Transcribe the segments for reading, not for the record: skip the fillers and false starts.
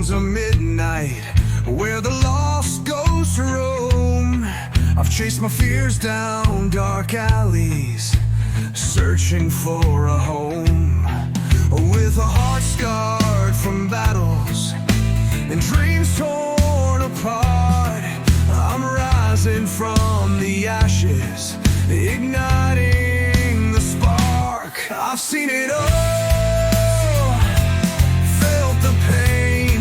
stones of midnight, where the lost ghosts roam. I've chased my fears down dark alleys, searching for a home. With a heart scarred from battles and dreams torn apart, I'm rising from the ashes, igniting the spark. I've seen it all, felt the pain.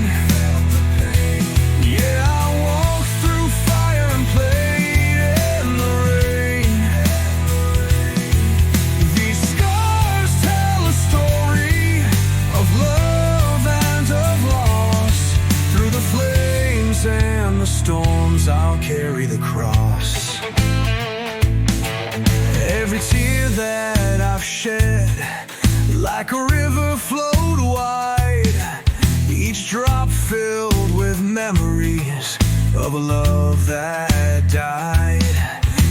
Yeah, I walked through fire and played in the rain. These scars tell a story of love and of loss. Through the flames and the storms, I'll carry the cross. Every tear that I've shed, like a river flowed wide, each drop filled with memories of a love that died.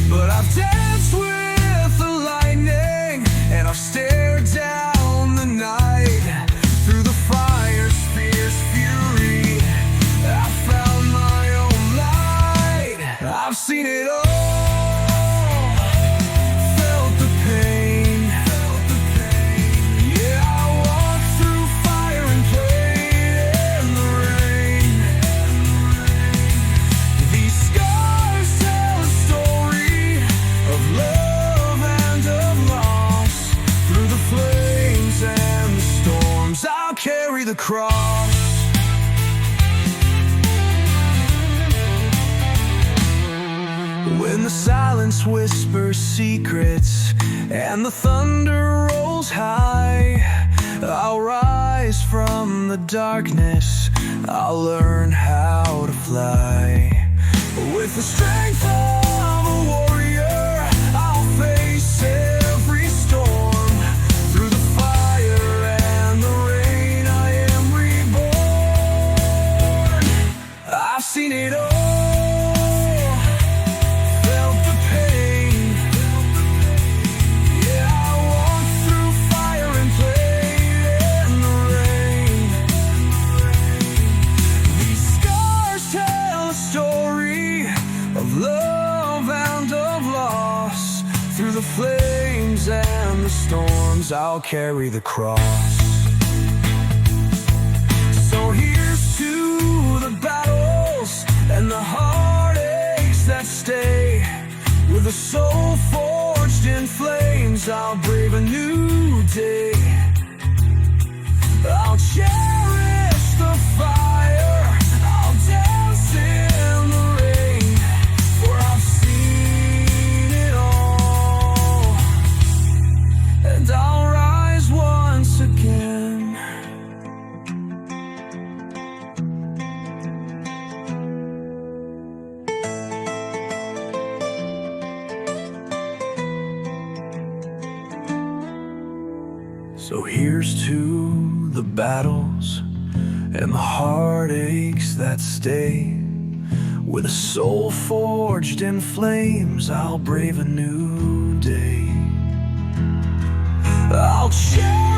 But I've danced with the lightning, and I've stared down the night. Through the fire's fierce fury, I found my own light. I've seen it all, felt the pain. Yeah, I walked through fire and played in the rain. These scars tell a story of love and of loss. Through the flames and the storms, I'll carry the cross. When the silence whispers secrets and the thunder rolls high, I'll rise from the darkness, I'll learn how to fly. With the strength of a warrior, I'll face every storm. Through the fire and the rain, I am reborn. I've seen it all, felt the pain. Yeah, I walked through fire and played in the rain. These scars tell a story of love and of loss. Through the flames and the storms, I'll carry the cross. So here's to the battles and the heartaches that stay. With a soul forged in flames, I'll brave a new day. I'll cherish the fire, I'll dance in the rain. For I've seen it all, and I'll rise once again. So here's to the battles and the heartaches that stay. With a soul forged in flames, I'll brave a new day. I'll cherish